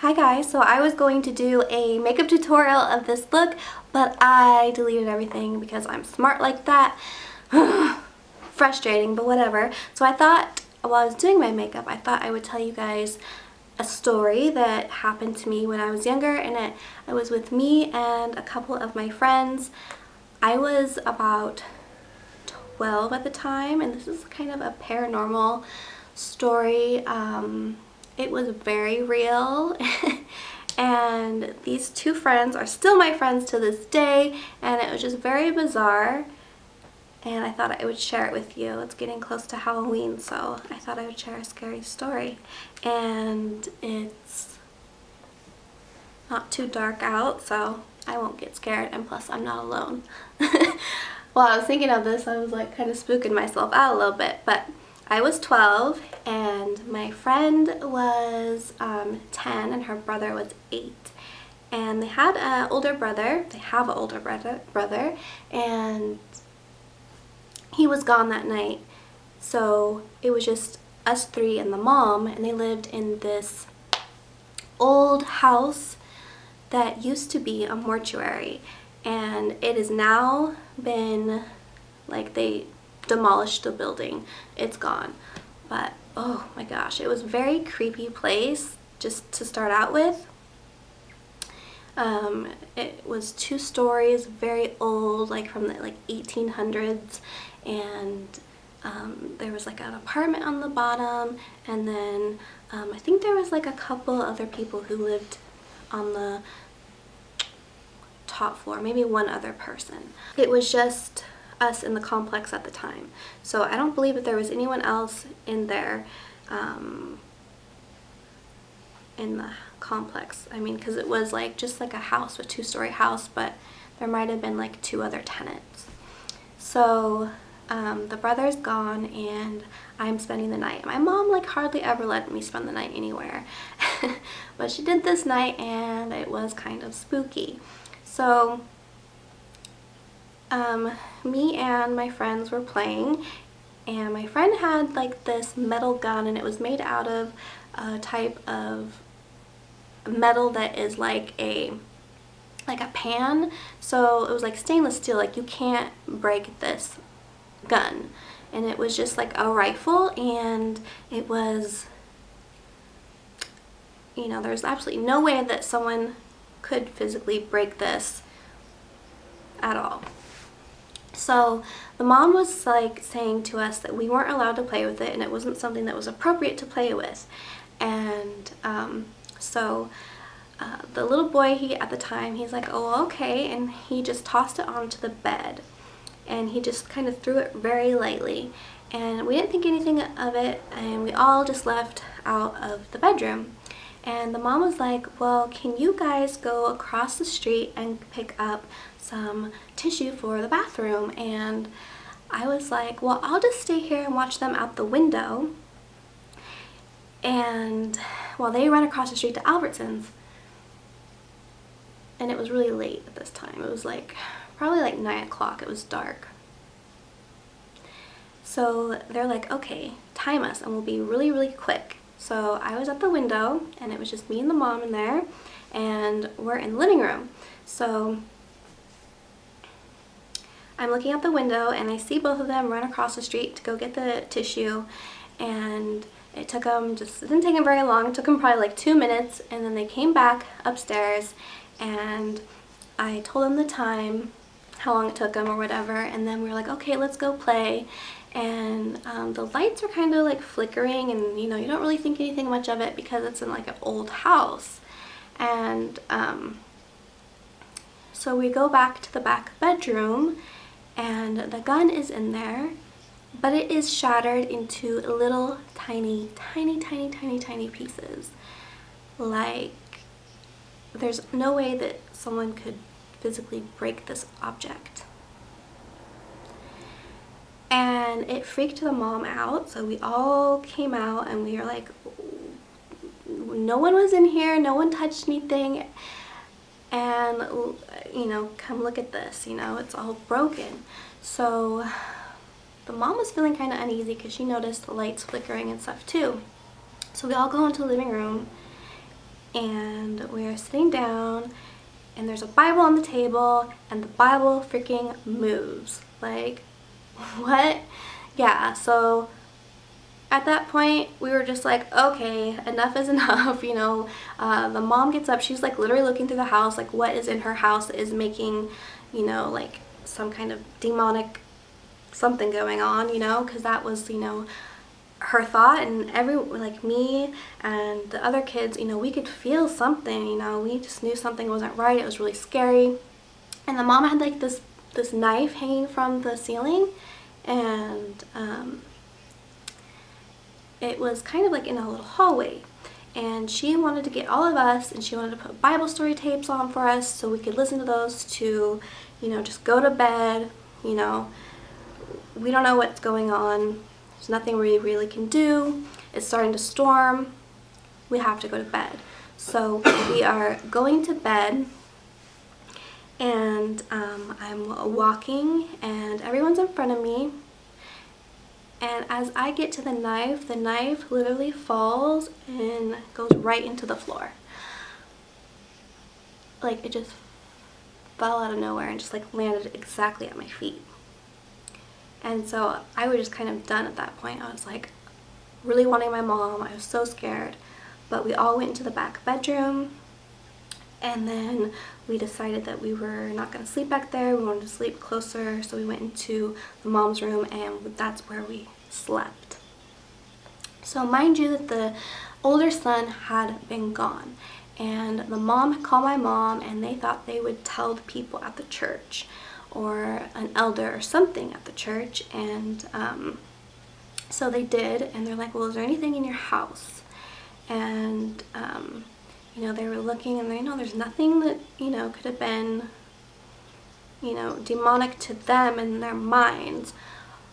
Hi guys, so I was going to do a makeup tutorial of this look, but I deleted everything because I'm smart like that. Frustrating, but whatever. So I thought, while I was doing my makeup, I thought I would tell you guys a story that happened to me when I was younger, and it was with me and a couple of my friends. I was about 12 at the time, and this is kind of a paranormal story. It was very real and these two friends are still my friends to this day, and it was just very bizarre, and I thought I would share it with you. It's getting close to Halloween, so I thought I would share a scary story, and it's not too dark out, so I won't get scared, and plus I'm not alone. While I was thinking of this, I was like kind of spooking myself out a little bit, but I was 12 and my friend was 10 and her brother was 8. And they had an older brother, and he was gone that night. So it was just us three and the mom, and they lived in this old house that used to be a mortuary. And it has now been, like, they demolished the building. It's gone. But oh my gosh, it was a very creepy place just to start out with. It was 2 stories, very old, like from the 1800s, and there was like an apartment on the bottom, and then I think there was like a couple other people who lived on the top floor, maybe one other person. It was just us in the complex at the time, so I don't believe that there was anyone else in there in the complex. I mean, because it was like just like a house, a 2-story house, but there might have been like 2 other tenants. So the brother's gone and I'm spending the night. My mom like hardly ever let me spend the night anywhere, but she did this night and it was kind of spooky. So me and my friends were playing, and my friend had like this metal gun, and it was made out of a type of metal that is like a pan. So it was like stainless steel, like you can't break this gun. And it was just like a rifle, and it was, you know, there's absolutely no way that someone could physically break this at all. So the mom was like saying to us that we weren't allowed to play with it, and it wasn't something that was appropriate to play with. And so the little boy, at the time, he's like, oh, okay, and he just tossed it onto the bed, and he just kind of threw it very lightly, and we didn't think anything of it, and we all just left out of the bedroom. And the mom was like, well, can you guys go across the street and pick up some tissue for the bathroom? And I was like, well, I'll just stay here and watch them out the window. And well, they ran across the street to Albertsons, and it was really late at this time. It was like probably like 9 o'clock. It was dark. So they're like, okay, time us and we'll be really, really quick. So I was at the window, and it was just me and the mom in there, and we're in the living room. So I'm looking out the window and I see both of them run across the street to go get the tissue, and it didn't take them very long. It took them probably like 2 minutes, and then they came back upstairs, and I told them the time, how long it took them or whatever, and then we were like, okay, let's go play. And the lights are kind of like flickering, and you know, you don't really think anything much of it because it's in like an old house. And so we go back to the back bedroom, and the gun is in there, but it is shattered into little tiny pieces. Like, there's no way that someone could physically break this object. And it freaked the mom out, so we all came out and we were like, no one was in here, no one touched anything, and you know, come look at this, you know, it's all broken. So the mom was feeling kind of uneasy because she noticed the lights flickering and stuff too. So we all go into the living room, and we're sitting down and there's a Bible on the table and the Bible freaking moves. Like, what? Yeah, so at that point we were just like, okay, enough is enough, you know. The mom gets up, she's like literally looking through the house, like what is in her house that is making, you know, like some kind of demonic something going on, you know, because that was, you know, her thought. And like me and the other kids, you know, we could feel something, you know, we just knew something wasn't right. It was really scary. And the mom had like this knife hanging from the ceiling, and it was kind of like in a little hallway, and she wanted to get all of us, and she wanted to put Bible story tapes on for us so we could listen to those to, you know, just go to bed. You know, we don't know what's going on. There's nothing we really can do. It's starting to storm. We have to go to bed. So we are going to bed, and I'm walking and everyone's in front of me. And as I get to the knife literally falls and goes right into the floor. Like, it just fell out of nowhere and just like landed exactly at my feet. And so I was just kind of done at that point. I was like really wanting my mom. I was so scared. But we all went into the back bedroom, and then we decided that we were not going to sleep back there. We wanted to sleep closer, so we went into the mom's room, and that's where we slept. So mind you that the older son had been gone, and the mom called my mom, and they thought they would tell the people at the church or an elder or something at the church. And so they did, and they're like, well, is there anything in your house? And you know, they were looking, and they know there's nothing that, you know, could have been, you know, demonic to them in their minds.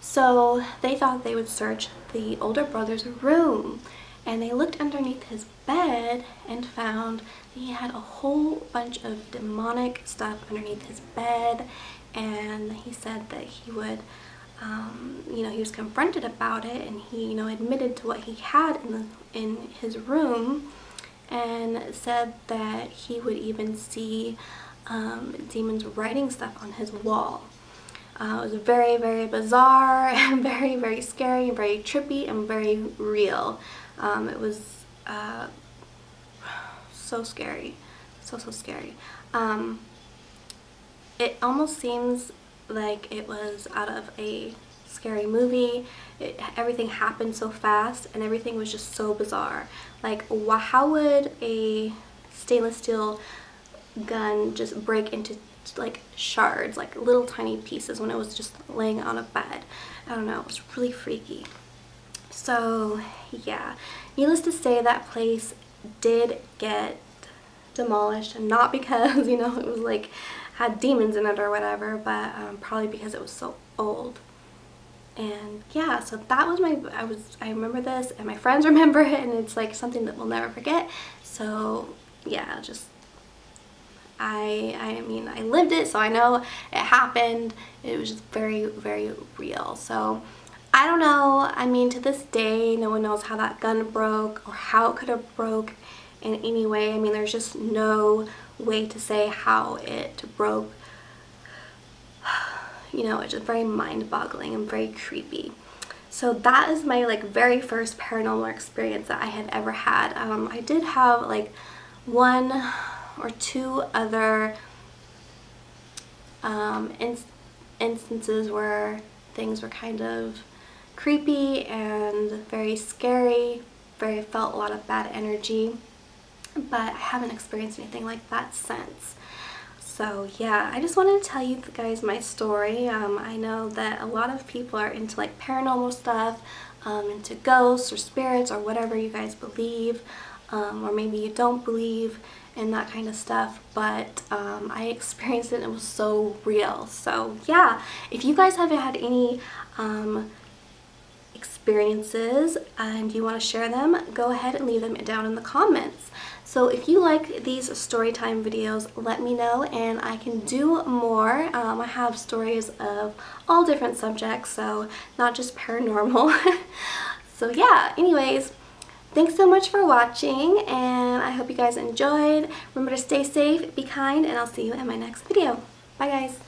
So they thought they would search the older brother's room, and they looked underneath his bed and found that he had a whole bunch of demonic stuff underneath his bed. And he said that he would, you know, he was confronted about it, and he, you know, admitted to what he had in his room, and said that he would even see demons writing stuff on his wall. It was very, very bizarre and very, very scary and very trippy and very real. It was so scary, so scary. It almost seems like it was out of a scary movie. Everything happened so fast, and everything was just so bizarre. Like, how would a stainless steel gun just break into like shards, like little tiny pieces, when it was just laying on a bed? I don't know, it was really freaky. So yeah, needless to say, that place did get demolished, and not because, you know, it was like had demons in it or whatever, but probably because it was so old. And yeah, so that was I remember this, and my friends remember it, and it's like something that we'll never forget. So yeah, just I mean, I lived it, so I know it happened. It was just very, very real. So I don't know, I mean, to this day, no one knows how that gun broke or how it could have broke in any way. I mean, there's just no way to say how it broke. You know, it's just very mind-boggling and very creepy. So that is my like very first paranormal experience that I had ever had. I did have like one or two other instances where things were kind of creepy and very scary, felt a lot of bad energy, but I haven't experienced anything like that since. So yeah, I just wanted to tell you guys my story. I know that a lot of people are into like paranormal stuff, into ghosts or spirits or whatever you guys believe, or maybe you don't believe in that kind of stuff, but I experienced it and it was so real. So yeah, if you guys have had any experiences and you want to share them, go ahead and leave them down in the comments. So if you like these story time videos, let me know and I can do more. I have stories of all different subjects, so not just paranormal. So yeah, anyways, Thanks so much for watching, and I hope you guys enjoyed. Remember to stay safe, be kind, and I'll see you in my next video. Bye guys.